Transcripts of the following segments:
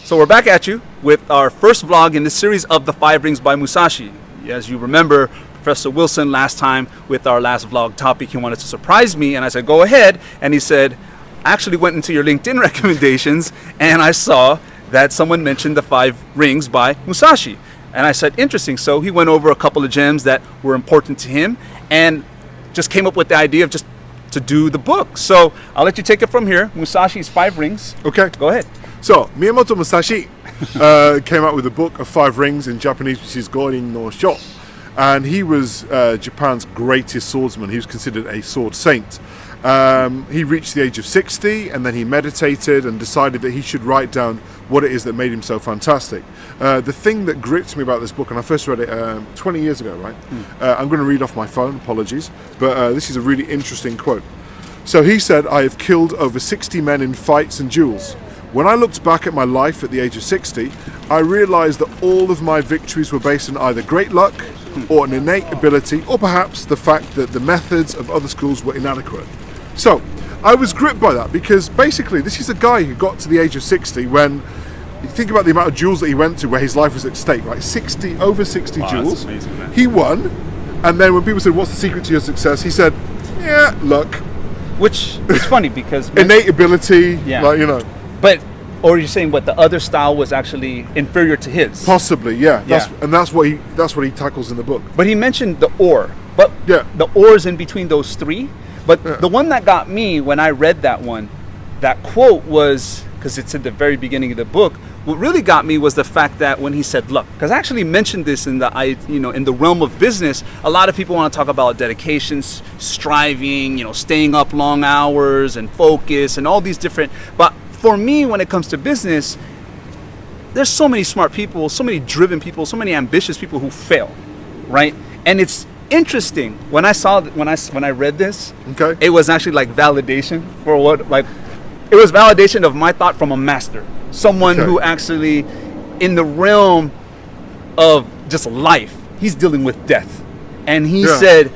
So we're back at you with our first vlog in the series of the 5 Rings by Musashi. As you remember, Professor Wilson last time with our last vlog topic, he wanted to surprise me, and I said, go ahead. And he said, I actually went into your LinkedIn recommendations and I saw that someone mentioned the 5 Rings by Musashi. And I said, interesting. So he went over a couple of gems that were important to him and just came up with the idea of just to do the book. So I'll let you take it from here. Musashi's 5 Rings. Okay. Go ahead. So, Miyamoto Musashi came out with a book of 5 rings in Japanese, which is Gorin no Sho. And he was Japan's greatest swordsman. He was considered a sword saint. He reached the age of 60 and then he meditated and decided that he should write down what it is that made him so fantastic. The thing that gripped me about this book, and I first read it 20 years ago, right? I'm going to read off my phone, apologies, but this is a really interesting quote. So he said, I have killed over 60 men in fights and duels. When I looked back at my life at the age of 60, I realized that all of my victories were based on either great luck or an innate ability, or perhaps the fact that the methods of other schools were inadequate. So I was gripped by that because basically this is a guy who got to the age of 60 when you think about the amount of duels that he went to where his life was at stake, right? Over 60 duels. That's amazing, man. He won, and then when people said, what's the secret to your success? He said, yeah, luck. Which is funny because innate ability, yeah. like, you know. But, or you're saying what the other style was actually inferior to his? Possibly, yeah. That's what he tackles in the book. But he mentioned the ore, but yeah, the ore's in between those 3. But the one that got me when I read that one, that quote was, because it's at the very beginning of the book, what really got me was the fact that when he said luck, because I actually mentioned this in the realm of business, a lot of people want to talk about dedication, striving, staying up long hours and focus and all these different, but for me, when it comes to business, there's so many smart people, so many driven people, so many ambitious people who fail, right? And it's interesting when I read this. Okay. It was actually like validation for it was validation of my thought from a master, someone who actually, in the realm of just life, he's dealing with death, and he said,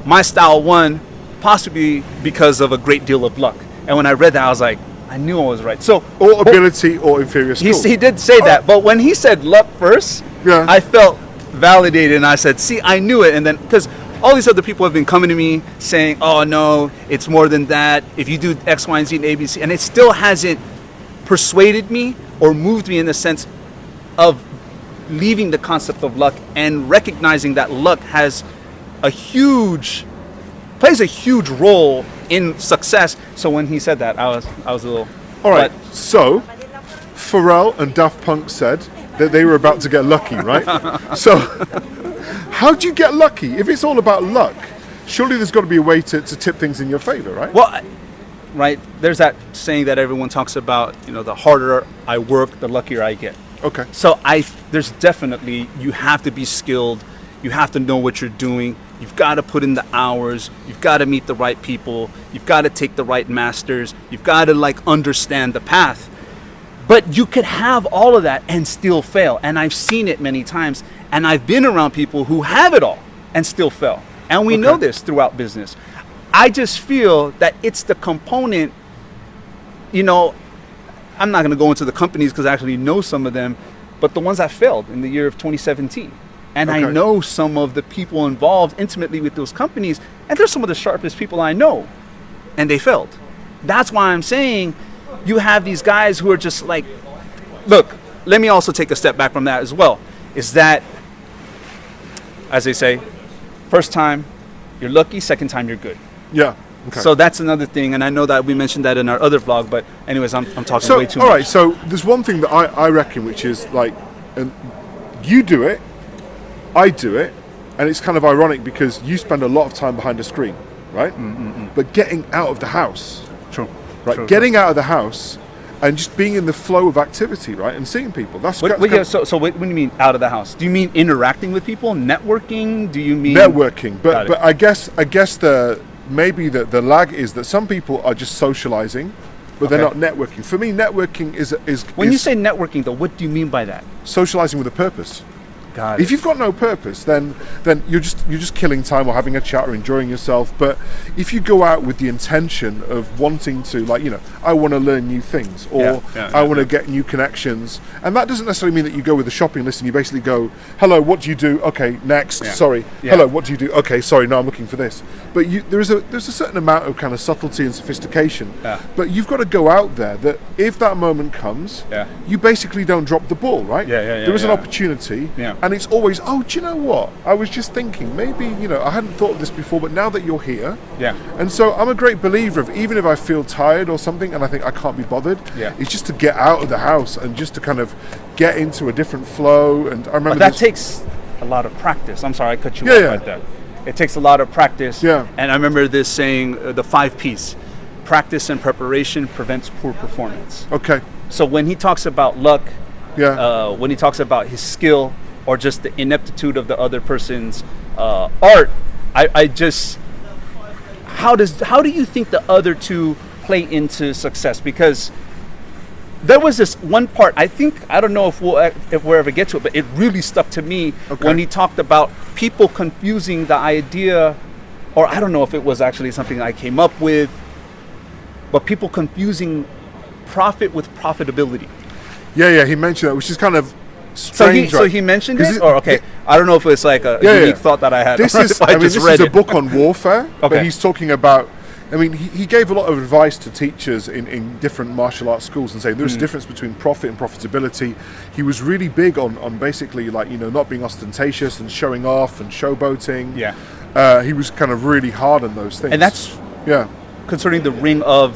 my style won, possibly because of a great deal of luck. And when I read that, I was like, I knew I was right. So, or ability or inferior skill. He did say that, but when he said luck first, I felt validated, and I said, see, I knew it. And then, because all these other people have been coming to me saying, oh no, it's more than that, if you do X, Y, and Z and ABC, and it still hasn't persuaded me or moved me in the sense of leaving the concept of luck and recognizing that luck plays a huge role in success. So when he said that, I was a little. All right. So Pharrell and Daft Punk said that they were about to get lucky, right? So how do you get lucky? If it's all about luck, surely there's got to be a way to tip things in your favor, right? Well, right. There's that saying that everyone talks about, the harder I work, the luckier I get. Okay. So there's definitely, you have to be skilled. You have to know what you're doing. You've got to put in the hours. You've got to meet the right people. You've got to take the right masters. You've got to understand the path. But you could have all of that and still fail. And I've seen it many times. And I've been around people who have it all and still fail. And we know this throughout business. I just feel that it's the component, I'm not going to go into the companies because I actually know some of them, but the ones that failed in the year of 2017. And I know some of the people involved intimately with those companies, and they're some of the sharpest people I know, and they failed. That's why I'm saying you have these guys who are just like, look, let me also take a step back from that as well, is that, as they say, first time you're lucky, second time you're good. Yeah. Okay. So that's another thing, and I know that we mentioned that in our other vlog, but anyways, I'm talking way too much. All right, so there's one thing that I reckon, which is like, you do it, I do it, and it's kind of ironic because you spend a lot of time behind a screen, right? But getting out of the house, getting out of the house and just being in the flow of activity, right, and seeing people. So what do you mean out of the house? Do you mean interacting with people, networking? Do you mean networking? But I guess maybe the lag is that some people are just socializing, but they're not networking. For me, networking is when you say networking, though, what do you mean by that? Socializing with a purpose. Got If it. you've got no purpose, then you're just killing time or having a chat or enjoying yourself. But if you go out with the intention of wanting to, like, I want to learn new things, or I want to get new connections, and that doesn't necessarily mean that you go with a shopping list and you basically go, hello, what do you do? Okay, next. Yeah. Sorry. Yeah. Hello, what do you do? Okay, sorry, no, I'm looking for this. But there's a certain amount of kind of subtlety and sophistication. Yeah. But you've got to go out there that if that moment comes, Yeah. you basically don't drop the ball, right? Yeah. There is an Yeah. opportunity, Yeah. and it's always, oh, do you know what? I was just thinking, maybe, I hadn't thought of this before, but now that you're here, Yeah. and so I'm a great believer of, even if I feel tired or something and I think I can't be bothered, Yeah. it's just to get out of the house and just to kind of get into a different flow. And I remember But that this- takes a lot of practice. I'm sorry, I cut you Yeah, off yeah. right there. It takes a lot of practice. Yeah. And I remember this saying, the 5 P's. Practice and preparation prevents poor performance. Okay, So when he talks about luck, yeah, when he talks about his skill or just the ineptitude of the other person's art, I just, how do you think the other two play into success? Because there was this one part, I don't know if we'll ever get to it, but it really stuck to me Okay. when he talked about people confusing the idea, or I don't know if it was actually something I came up with, but people confusing profit with profitability. yeah, he mentioned that, which is kind of So strange. he right? mentioned 'Cause it, or okay, I don't know if it's like a unique thought that I had. This or is, if I just this read is a it. book on warfare, but Okay. he's talking about. He gave a lot of advice to teachers in different martial arts schools and saying there's a difference between profit and profitability. He was really big on basically, like, not being ostentatious and showing off and showboating. Yeah. He was kind of really hard on those things. And that's yeah. concerning the ring of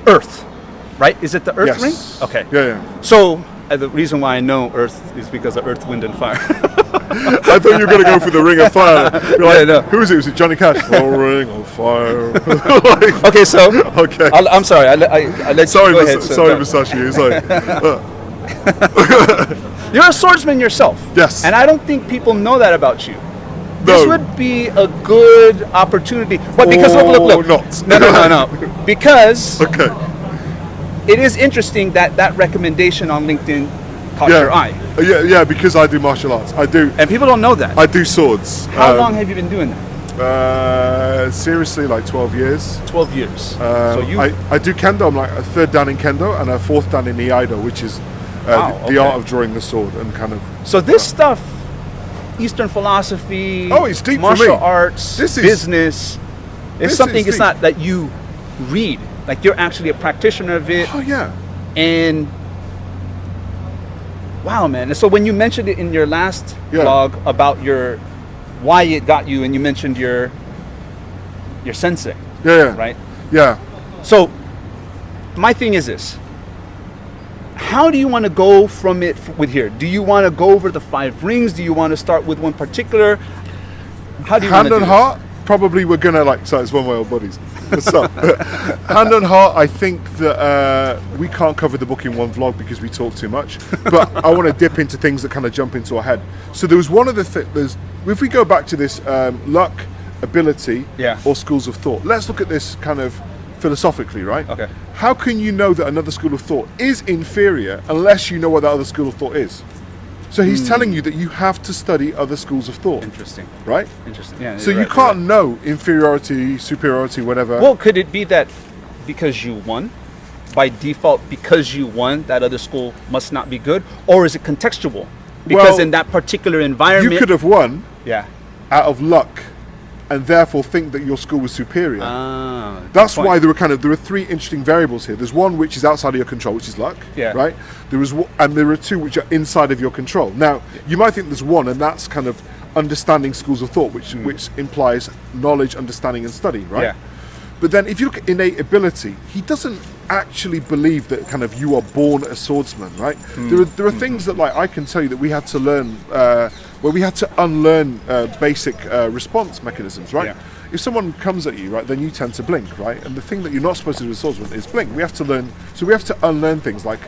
Earth, right? Is it the Earth Yes. ring? Okay. Yeah. So the reason why I know Earth is because of Earth, Wind, and Fire. I thought you were going to go for the Ring of Fire. You're like, Yeah, no. who is it? Was it Johnny Cash? The Ring of Fire. Okay, so Okay. I'm sorry. I let Sorry, you go ahead. sorry, Musashi. It's like, You're a swordsman yourself. Yes. And I don't think people know that about you. No. This would be a good opportunity. But because look. not. No. Because Okay. it is interesting that recommendation on LinkedIn caught your eye. Yeah, because I do martial arts. I And people don't know that. do swords. How long have you been doing that? Seriously, like 12 years. 12 years. So you I do kendo. I'm like a 3rd dan in kendo and a 4th dan in iaido, which is Wow, the okay. art of drawing the sword and kind of. So this stuff, Eastern philosophy, Oh, it's deep for martial me. arts, This is- business, this it's something. is It's deep. not that you read. Like you're actually a practitioner of it, Oh yeah. and wow, man. And so when you mentioned it in your last Yeah. blog about why it got you, and you mentioned your sensei, Yeah. right? Yeah. So my thing is this. How do you want to go from it with here? Do you want to go over the 5 rings? Do you want to start with one particular? How do you Hand want on to do heart, probably we're gonna so it's one way old bodies. So, hand on heart, I think that we can't cover the book in one vlog because we talk too much. But I want to dip into things that kind of jump into our head. So there was one of the there's if we go back to this luck, ability, Yeah. or schools of thought. Let's look at this kind of philosophically, right? Okay. How can you know that another school of thought is inferior unless you know what that other school of thought is? So he's telling you that you have to study other schools of thought, Interesting. right? Interesting. Yeah. So you're you right, can't know inferiority, superiority, whatever. Well, could it be that because you won, by default, because you won, that other school must not be good, or is it contextual? Because Well, in that particular environment, you could have won yeah. out of luck, and therefore think that your school was superior. Ah, That's good point. why there are 3 interesting variables here. There's one which is outside of your control, which is luck, Yeah. right? And there are 2 which are inside of your control. Now, you might think there's one, and that's kind of understanding schools of thought, which implies knowledge, understanding, and study, right? Yeah. But then if you look at innate ability, he doesn't actually believe that kind of you are born a swordsman, right? There are things that, like, I can tell you that we had to learn, where we had to unlearn basic response mechanisms, right? Yeah. If someone comes at you, right, then you tend to blink, right? And the thing that you're not supposed to do as a swordsman is blink. We have to learn, so we have to unlearn things like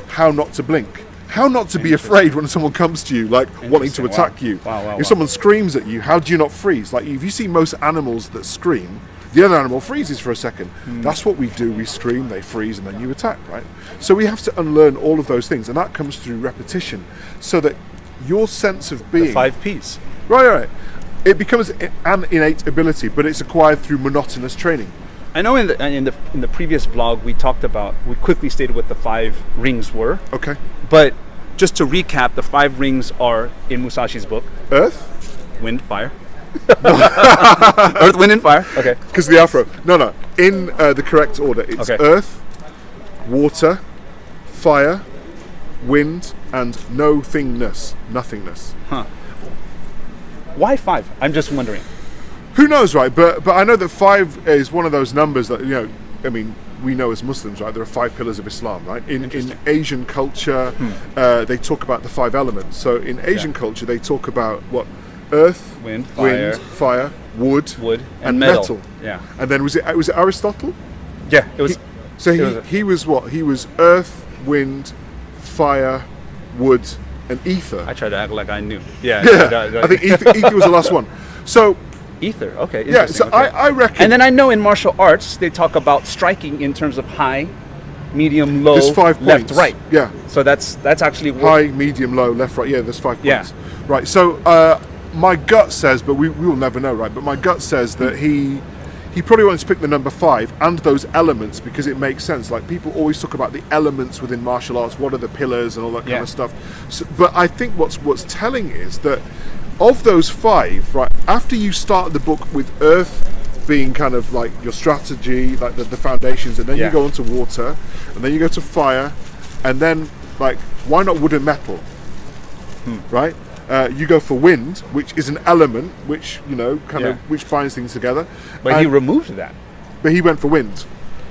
how not to blink. How not to be afraid when someone comes to you, like wanting to Interesting. attack you. Wow, If someone screams at you, how do you not freeze? Like, if you see most animals that scream, the other animal freezes for a second. That's what we do. We scream, they freeze, and then you attack, right? So we have to unlearn all of those things, and that comes through repetition, so that your sense of being. The 5 Ps. Right. It becomes an innate ability, but it's acquired through monotonous training. I know in the previous vlog we quickly stated what the 5 rings were. Okay. But just to recap, the 5 rings are in Musashi's book: Earth, wind, fire. Earth, wind, and fire. Okay. because the afro. No. In the correct order, it's Okay. earth, water, fire, wind, and nothingness. Why 5? I'm just wondering. Who knows, right? But I know that 5 is one of those numbers that, I mean, we know as Muslims, right? There are 5 pillars of Islam, right? In Asian culture, they talk about the 5 elements. So in Asian culture, they talk about what? Earth, Wind, fire, wood, and metal. Yeah. And then was it Aristotle? Yeah. It was. He was what? He was earth, wind, fire, wood, and ether. I tried to act like I knew. Yeah. I think ether was the last one. So ether. Okay. yeah, so Okay. I reckon. And then I know in martial arts they talk about striking in terms of high, medium, low, there's 5 left, points. right. Yeah. So that's actually High, medium, low, left, right. Yeah, there's 5 points. Yeah. Right. So my gut says, but we will never know, right? But my gut says that he probably wants to pick the number 5 and those elements because it makes sense. Like people always talk about the elements within martial arts. What are the pillars and all that kind of stuff. So, but I think what's telling is that of those 5, right? After you start the book with earth being kind of like your strategy, like the foundations, and then you go on to water, and then you go to fire, and then like why not wood and metal, right? You go for wind, which is an element, which which binds things together. But he removed that. But he went for wind.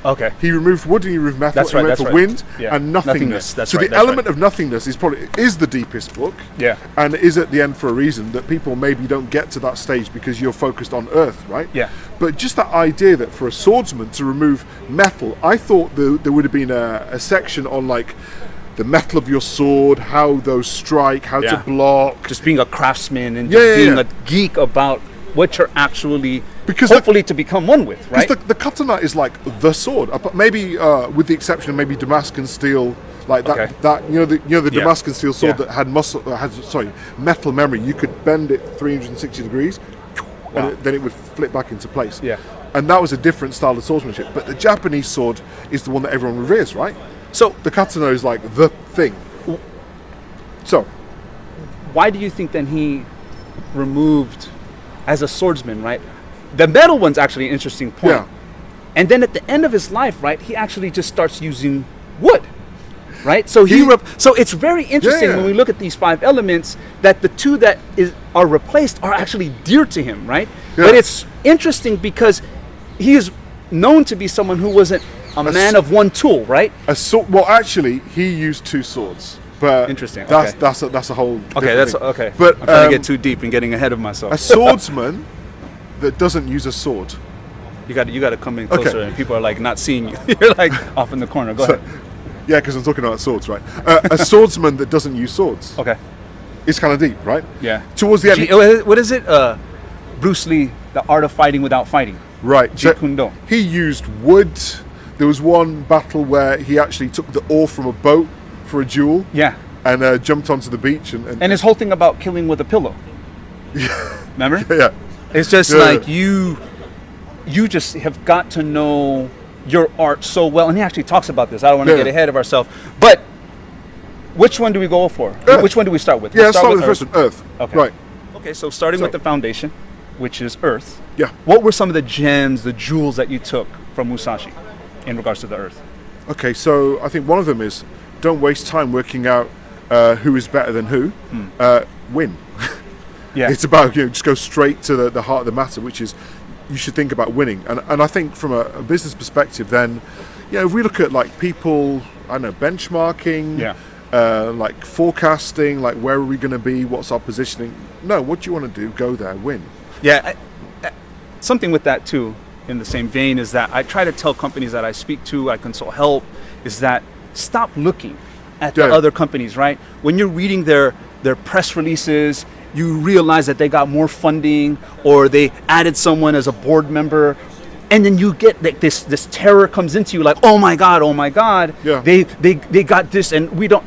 Okay. He removed wood and he removed metal. That's right, He went that's for right. wind Yeah. and nothingness. That's so right, the that's element right. of nothingness is the deepest book. Yeah. And is at the end for a reason that people maybe don't get to that stage because you're focused on earth, right? Yeah. But just that idea that for a swordsman to remove metal, I thought there would have been a section on like the metal of your sword, how those strike, how to block. Just being a craftsman and just being a geek about what you're actually hopefully to become one with, right? Because the katana is like the sword, maybe with the exception of maybe Damascus steel, like that. Okay. That the Damascus steel sword that had metal memory. You could bend it 360 degrees, and then it would flip back into place. Yeah. And that was a different style of swordsmanship. But the Japanese sword is the one that everyone reveres, right? So the katana is like the thing. So why do you think then he removed as a swordsman, right? The metal one's actually an interesting point. Yeah. And then at the end of his life, right, he actually just starts using wood, right? So so it's very interesting when we look at these 5 elements that the 2 that are replaced are actually dear to him, right? Yeah. But it's interesting because he is known to be someone who wasn't a man of one tool, right? Well, actually, he used 2 swords. But interesting. That's a whole. Okay, that's thing. okay. But I'm trying to get too deep and getting ahead of myself. A swordsman that doesn't use a sword. You got to come in closer, and people are like not seeing you. You're like off in the corner. Go ahead. Yeah, because I'm talking about swords, right? A swordsman that doesn't use swords. Okay. It's kind of deep, right? Yeah. Towards the end. What is it? Bruce Lee, The Art of Fighting Without Fighting. Right. Jeet Kune Do. He used wood. There was one battle where he actually took the oar from a boat for a duel. Yeah. And jumped onto the beach and his whole thing about killing with a pillow. Remember? Yeah. It's just like you just have got to know your art so well. And he actually talks about this. I don't want to get ahead of ourselves. But which one do we go for? Earth. Which one do we start with? Yeah, let's start with the first one, Earth. Okay. Right. Okay, so starting with the foundation, which is Earth. Yeah. What were some of the gems, the jewels that you took from Musashi in regards to the Earth? Okay, so I think one of them is don't waste time working out who is better than who. Win. Yeah. It's about just go straight to the heart of the matter, which is you should think about winning. And I think from a business perspective, then if we look at like people, I don't know, benchmarking, like forecasting, like where are we going to be, what's our positioning? No, what do you want to do? Go there, win. Yeah, something with that too. In the same vein is that I try to tell companies that I speak to, I consult help, is that stop looking at the other companies, right? When you're reading their press releases, you realize that they got more funding or they added someone as a board member, and then you get like this terror comes into you like, oh my God, Yeah. they got this and we don't.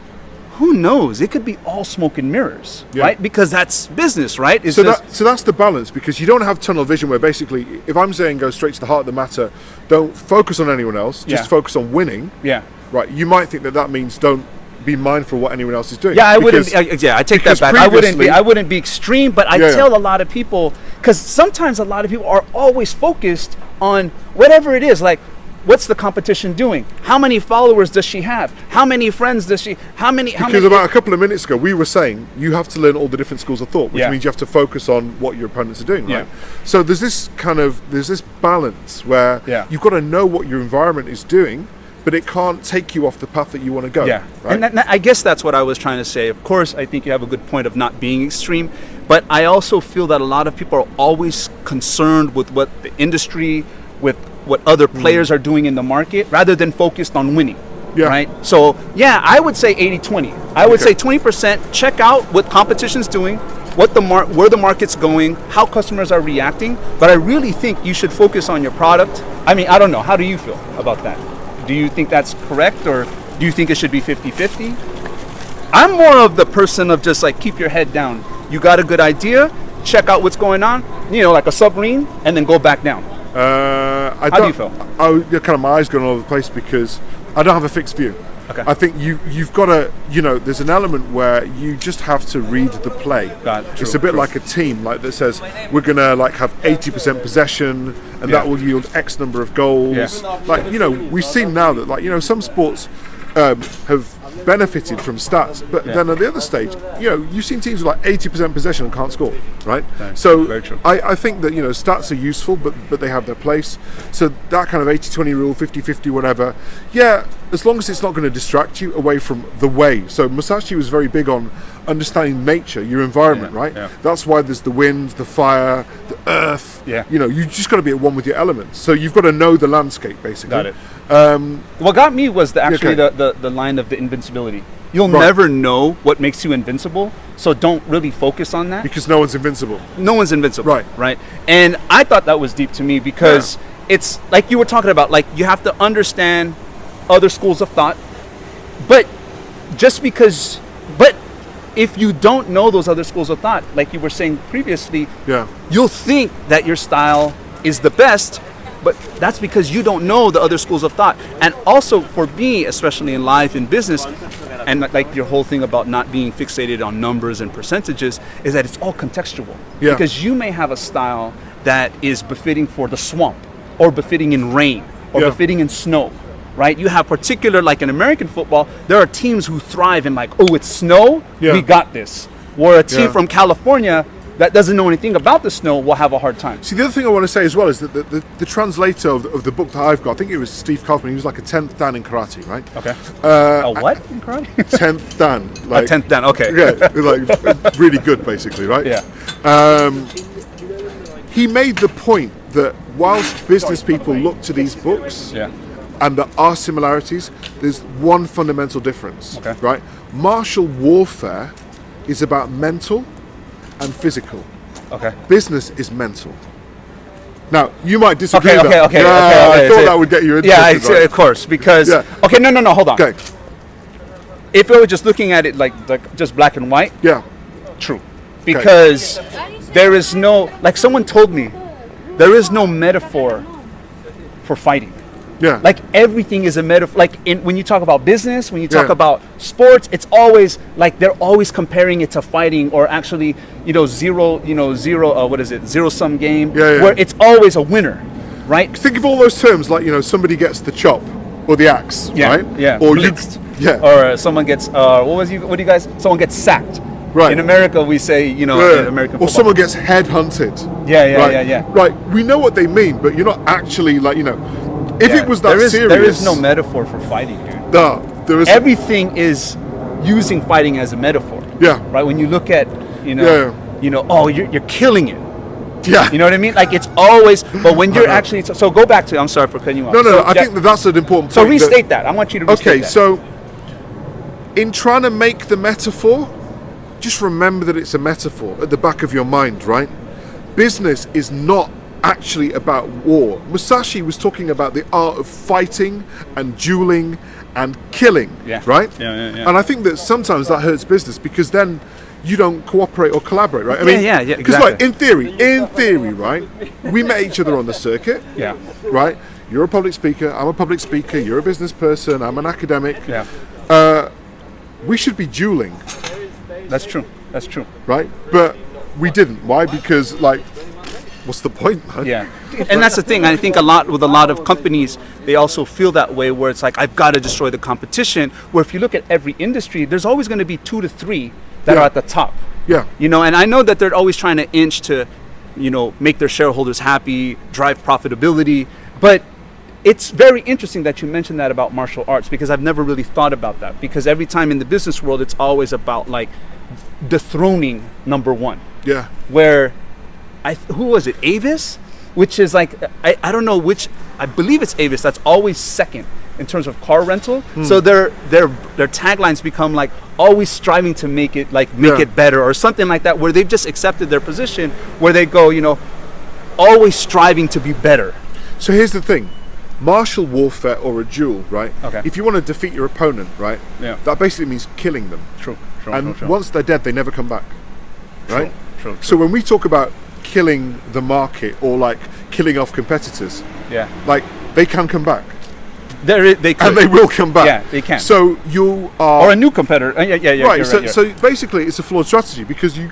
who knows? It could be all smoke and mirrors, Yeah. right? Because that's business, right? It's So just, that's the balance, because you don't have tunnel vision where basically, if I'm saying go straight to the heart of the matter, don't focus on anyone else, just Yeah. focus on winning. yeah. Right? You might think that means don't be mindful of what anyone else is doing. Yeah, I wouldn't. Because- I take because that back. I wouldn't be. previously- I wouldn't be extreme, but I Yeah, yeah. tell a lot of people, because sometimes a lot of people are always focused on whatever it is. Like, what's the competition doing? How many followers does she have? How many friends does she? How many? Because about a couple of minutes ago, we were saying you have to learn all the different schools of thought, which Yeah. means you have to focus on what your opponents are doing, Yeah. right? So there's this balance where Yeah. you've got to know what your environment is doing, but it can't take you off the path that you want to go. Yeah, right? and I guess that's what I was trying to say. Of course, I think you have a good point of not being extreme, but I also feel that a lot of people are always concerned with what the industry, with what other players are doing in the market, rather than focused on winning. Yeah. Right. So yeah, I would say 80-20. I would Okay. say 20% check out what competition's doing, what where the market's going, how customers are reacting. But I really think you should focus on your product. I mean, I don't know. How do you feel about that? Do you think that's correct, or do you think it should be 50-50? I'm more of the person of just like keep your head down. You got a good idea, check out what's going on, like a submarine, and then go back down. I How do you feel? Kind of my eyes going all over the place because I don't have a fixed view. Okay. I think you've got to, there's an element where you just have to read the play. It's a bit like a team, like that says we're gonna like have 80% possession, and that will yield X number of goals. Yeah. Like we've seen now that some sports have benefited from stats, but then at the other stage, you've seen teams with like 80% possession and can't score, right? So very true. I think that stats are useful, but they have their place. So that kind of 80-20 rule, 50-50, whatever. Yeah, as long as it's not going to distract you away from the way. So Musashi was very big on understanding nature, your environment, right? Yeah. That's why there's the wind, the fire, the earth. Yeah. You just got to be at one with your elements. So you've got to know the landscape, basically. Got it. What got me was the line of the invincibility. You'll Right. never know what makes you invincible, so don't really focus on that. Because no one's invincible. No one's invincible. Right. Right. And I thought that was deep to me because it's like you were talking about, like you have to understand other schools of thought, but if you don't know those other schools of thought, like you were saying previously, Yeah. you'll think that your style is the best, but that's because you don't know the other schools of thought. And also for me, especially in life, in business, and like your whole thing about not being fixated on numbers and percentages, is that it's all contextual. Yeah. Because you may have a style that is befitting for the swamp, or befitting in rain, or Yeah. befitting in snow. Right, you have particular, like in American football, there are teams who thrive in like, oh, it's snow, Yeah. we got this. Where a team Yeah. from California that doesn't know anything about the snow will have a hard time. See, the other thing I want to say as well is that the translator of the book that I've got, I think it was Steve Kaufman, he was like a 10th Dan in karate, right? Okay. A what in karate? 10th Dan. Like, 10th Dan. Okay. Yeah, like really good, basically, right? Yeah. He made the point that whilst business people look to these books, Yeah. and there are similarities, there's one fundamental difference, Okay. right? Martial warfare is about mental and physical. Okay. Business is mental. Now, you might disagree Okay. with that. Okay. Yeah, Okay. I thought So- that would get you Yeah, interested, right? of course. Because Yeah. okay, no, hold on. Okay, If we were just looking at it like just black and white, yeah, true. Because there is no, like someone told me, there is no metaphor for fighting. yeah. Like everything is a metaphor. Like when you talk about business, when you talk Yeah. about sports, it's always like they're always comparing it to fighting, or actually, zero, what is it? Zero sum game, Yeah, yeah. where it's always a winner, right? Think of all those terms like, somebody gets the chop or the axe, Yeah, right? yeah. Or Blitzed. yeah. Or someone gets what do you guys? Someone gets sacked. Right. In America, we say in American or football. someone gets head hunted. Yeah, right? yeah. Right. We know what they mean, but you're not actually like, if Yeah. it was that serious. there is no metaphor for fighting, dude. No, there is. Everything is using fighting as a metaphor. Yeah. Right. When you look at, Yeah. oh, you're killing it. Yeah. You know what I mean? Like it's always. But when you're actually, so go back to. I'm sorry for cutting you off. No, So, I think that's an important So point. that- restate that. I want you to restate Okay, that. so in trying to make the metaphor, just remember that it's a metaphor at the back of your mind, right? Business is not actually about war. Musashi was talking about the art of fighting and dueling and killing, Yeah. right? Yeah. And I think that sometimes that hurts business because then you don't cooperate or collaborate, right? I Yeah, Because exactly. like in theory, right? We met each other on the circuit, Yeah. right? You're a public speaker, I'm a public speaker, you're a business person, I'm an academic. Yeah. We should be dueling, That's true. That's true. right? But we didn't. Why? Because like, what's the point, man? Yeah, and that's the thing. I think a lot of companies, they also feel that way, where it's like, I've got to destroy the competition. Where if you look at every industry, there's always going to be 2 to 3 that Yeah. are at the top. Yeah. You know, and I know that they're always trying to inch to, you know, make their shareholders happy, drive profitability. But it's very interesting that you mentioned that about martial arts, because I've never really thought about that. Because every time in the business world, it's always about like dethroning number one. Yeah. Where who was it, Avis, which is like, I don't know which, I believe it's Avis that's always second in terms of car rental. So their taglines become like always striving to make it Yeah. it better or something like that, where they've just accepted their position where they go, you know, always striving to be better. So here's the thing. Martial warfare or a duel, right? Okay. If you want to defeat your opponent, right? Yeah. That basically means killing them. True. And once they're dead, they never come back. Right? True. So when we talk about killing the market or like killing off competitors, Yeah. like they can come back. They could. And they will come back. Yeah, they can. So you are Or a new competitor. Yeah. right. You're So basically, it's a flawed strategy because you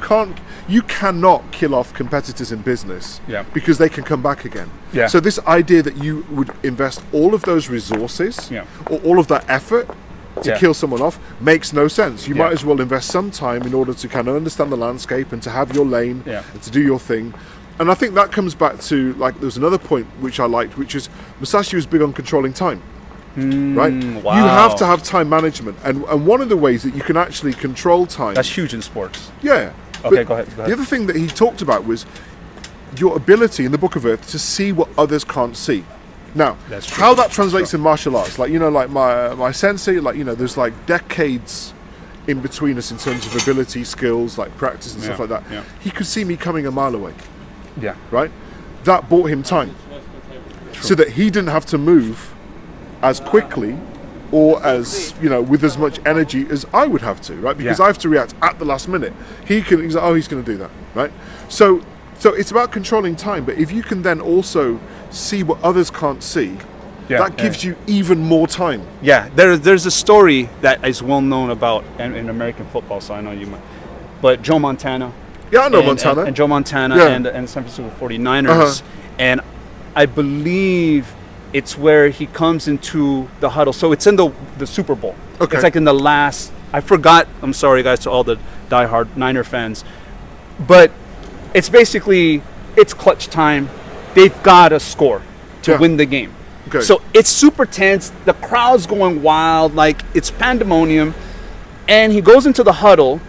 cannot kill off competitors in business. Yeah. Because they can come back again. Yeah. So this idea that you would invest all of those resources Yeah. or all of that effort to Yeah. kill someone off makes no sense. You Yeah. might as well invest some time in order to kind of understand the landscape and to have your lane Yeah. and to do your thing. And I think that comes back to, like, there's another point which I liked, which is Musashi was big on controlling time. Right? wow. You have to have time management. And one of the ways that you can actually control time. That's huge in sports. Yeah. Okay, But go ahead. The other thing that he talked about was your ability in the Book of Earth to see what others can't see. Now, That's true. how that translates in martial arts, like, you know, like my sensei, like, you know, there's like decades in between us in terms of ability, skills, like practice and stuff Yeah, like that. yeah. He could see me coming a mile away, Yeah. right? That bought him time. So that he didn't have to move as quickly or as, you know, with as much energy as I would have to, right? Because Yeah. I have to react at the last minute. He's like, oh, he's going to do that, right? So it's about controlling time, but if you can then also see what others can't see, Yeah, that gives you even more time. Yeah, there's a story that is well known about in American football, so I know you might. But Joe Montana. Yeah, I know and, Montana. And Joe Montana Yeah. and San Francisco 49ers. Uh-huh. And I believe it's where he comes into the huddle. So it's in the Super Bowl. Okay. It's like in the last, I forgot, I'm sorry guys to all the diehard Niner fans. But it's basically, it's clutch time. They've got to score to Yeah. win the game. Okay. So it's super tense. The crowd's going wild. Like, it's pandemonium. And he goes into the huddle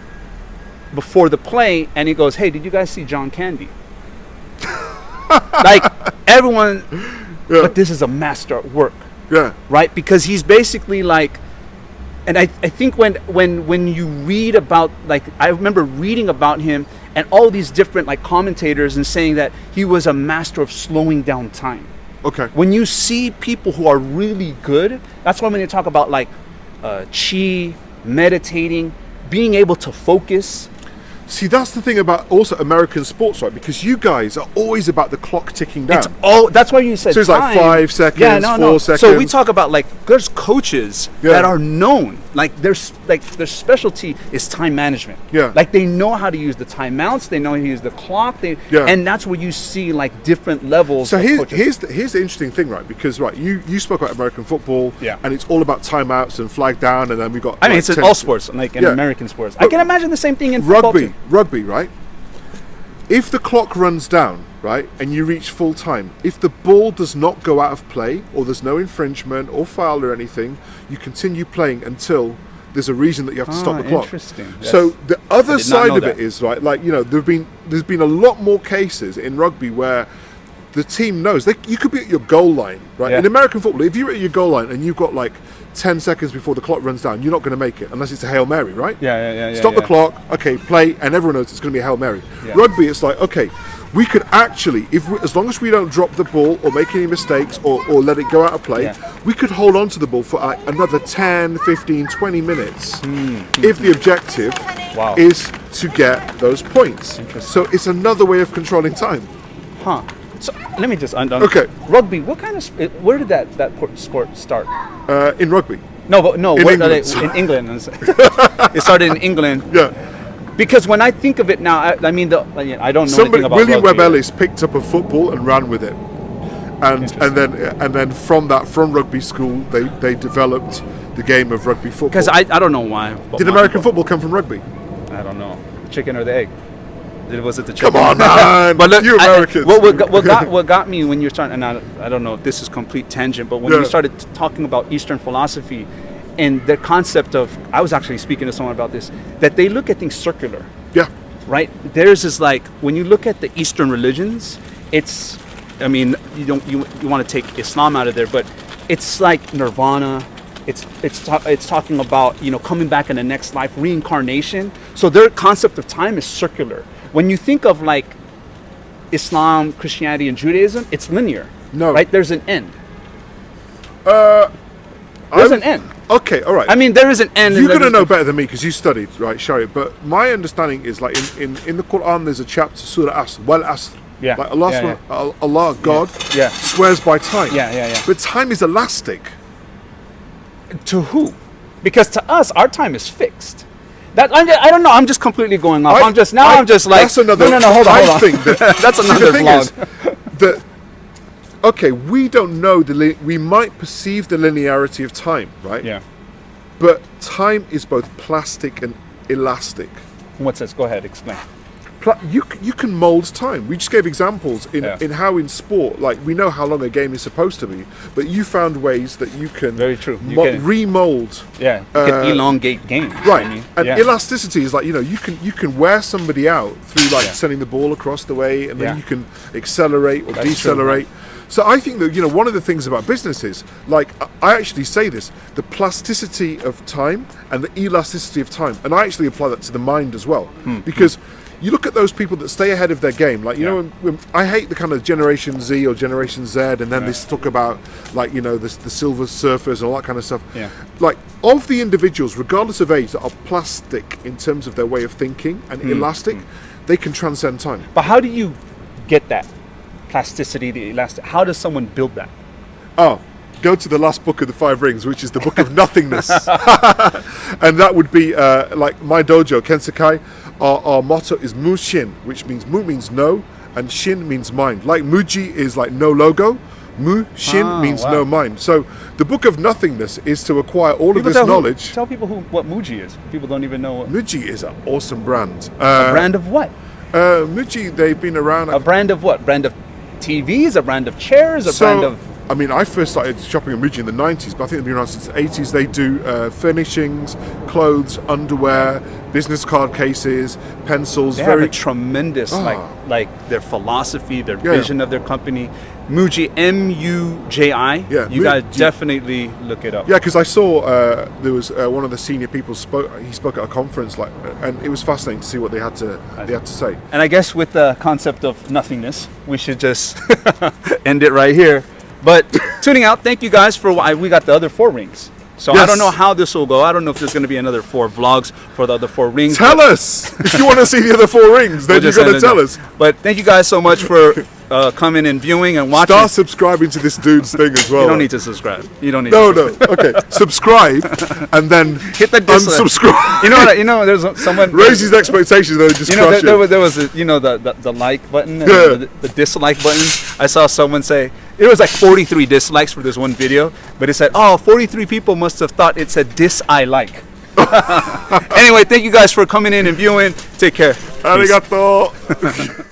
before the play and he goes, hey, did you guys see John Candy? Like, everyone, Yeah. but this is a master at work, Yeah. right? Because he's basically like, and I think when you read about, like, I remember reading about him and all these different like commentators and saying that he was a master of slowing down time. Okay. When you see people who are really good, that's why when they talk about like chi, meditating, being able to focus. See, that's the thing about also American sports, right? Because you guys are always about the clock ticking down. It's all. That's why you said So it's like time. 5 seconds, Yeah, no, 4 So we seconds. talk about like there's coaches Yeah. that are known, like their specialty is time management. Yeah. Like they know how to use the timeouts, they know how to use the clock. Yeah. And that's where you see like different levels. So of coaches. here's the interesting thing, right? Because you spoke about American football, Yeah. and it's all about timeouts and flag down, and then we got. I mean, like, it's in 10 all sports, like in Yeah. American sports. I But can imagine the same thing in football too. Rugby, right? If the clock runs down, right, and you reach full time, if the ball does not go out of play, or there's no infringement or foul or anything, you continue playing until there's a reason that you have to stop the clock. Interesting. So the other did not side know of it that. is, right, like, you know, there's been a lot more cases in rugby where the team knows you could be at your goal line, right? Yeah. In American football, if you're at your goal line and you've got like 10 seconds before the clock runs down, you're not going to make it unless it's a Hail Mary, right? Yeah. Stop the clock, okay, play, and everyone knows it's going to be a Hail Mary. Yeah. Rugby, it's like, okay, we could actually, as long as we don't drop the ball or make any mistakes or let it go out of play, Yeah. we could hold on to the ball for another 10, 15, 20 minutes if the objective Wow. is to get those points. So it's another way of controlling time. Huh. So let me just Okay. Rugby. What kind of where did that sport start? In rugby. No, but no. In where, England. in England. It started in England. Yeah. Because when I think of it now, I mean, I don't know anything about William rugby. Webb Ellis picked up a football and ran with it, and then from rugby school they developed the game of rugby football. Because I don't know why. but Did my- American football come from rugby? I don't know. Chicken or the egg? Was it the chicken? Come on, man! But look, You Americans. what got me when you're starting, and I don't know if this is complete tangent, but when Yeah. you started talking about Eastern philosophy and the concept of, I was actually speaking to someone about this, that they look at things circular, Yeah. right? Theirs is like, when you look at the Eastern religions, it's, I mean, you want to take Islam out of there, but it's like nirvana. It's talking about, you know, coming back in the next life, reincarnation. So their concept of time is circular. When you think of like Islam, Christianity, and Judaism, it's linear. No. Right? There's an end. There's an end. Okay, all right. I mean, there is an end. You're going to know better than me because you studied, right, Shari? But my understanding is like in the Quran, there's a chapter, Surah Asr, Wal Asr. Yeah. Like Allah, Yeah, Allah, God, Yeah. swears by time. Yeah. But time is elastic. To who? Because to us, our time is fixed. I don't know. I'm just completely going off. I'm just like. That's another. No. Hold on. thing. That's See, another the thing vlog. is that okay, we don't know we might perceive the linearity of time, right? Yeah. But time is both plastic and elastic. What's this? Go ahead. Explain. You can mold time. We just gave examples in how in sport, like we know how long a game is supposed to be, but you found ways that you can Very true. You can- remold. Yeah. You can elongate games. Right, I mean, and yeah. elasticity is like, you know, you can wear somebody out through like Yeah. sending the ball across the way, and then Yeah. you can accelerate or That's true, decelerate. So I think that, you know, one of the things about business is, like, I actually say this, the plasticity of time and the elasticity of time, and I actually apply that to the mind as well, because you look at those people that stay ahead of their game, like, you know, when I hate the kind of Generation Z or Generation Z, and then they talk about, like, you know, the Silver Surfers and all that kind of stuff. Yeah. Like, of the individuals, regardless of age, that are plastic in terms of their way of thinking and elastic, they can transcend time. But how do you get that plasticity, the elastic? How does someone build that? Oh, go to the last book of the Five Rings, which is the Book of Nothingness. And that would be, like my dojo, Kensekai, our motto is Mu Shin, which means Mu means no, and Shin means mind. Like Muji is like no logo, Mu Shin means wow. no mind. So the Book of Nothingness is to acquire all of this knowledge. Tell people what Muji is. People don't even know. Muji is an awesome brand. A brand of what? Muji, they've been around. A brand of what? Brand of TVs? A brand of chairs? A brand of... I mean, I first started shopping at Muji in the 90s, but I think they've been around since the 80s. They do furnishings, clothes, underwear, business card cases, pencils. They have a tremendous, like their philosophy, their vision of their company. Muji, M-U-J-I. Yeah, You guys Muji. definitely look it up. Yeah, because I saw there was one of the senior people he spoke at a conference, like, and it was fascinating to see what they had to say. And I guess with the concept of nothingness, we should just end it right here. But tuning out, thank you guys for we got the other 4 rings. So I Yes. don't know how this will go. I don't know if there's going to be another 4 vlogs for the other 4 rings. Tell us if you want to see the other 4 rings. Then We'll you're just going end to it tell there. us. But thank you guys so much for coming and viewing and watching. Start subscribing to this dude's thing as well. You don't need to subscribe. You don't need No, to no. Okay, subscribe and then hit the dislike. unsubscribe. You know what? You know, there's someone Raise his expectations, then just You know, crush there it. was a, you know, the like button and Yeah. the dislike button. I saw someone say it was like 43 dislikes for this one video, but it said, oh, 43 people must have thought it said I like. Anyway, thank you guys for coming in and viewing. Take care. Peace. Arigato.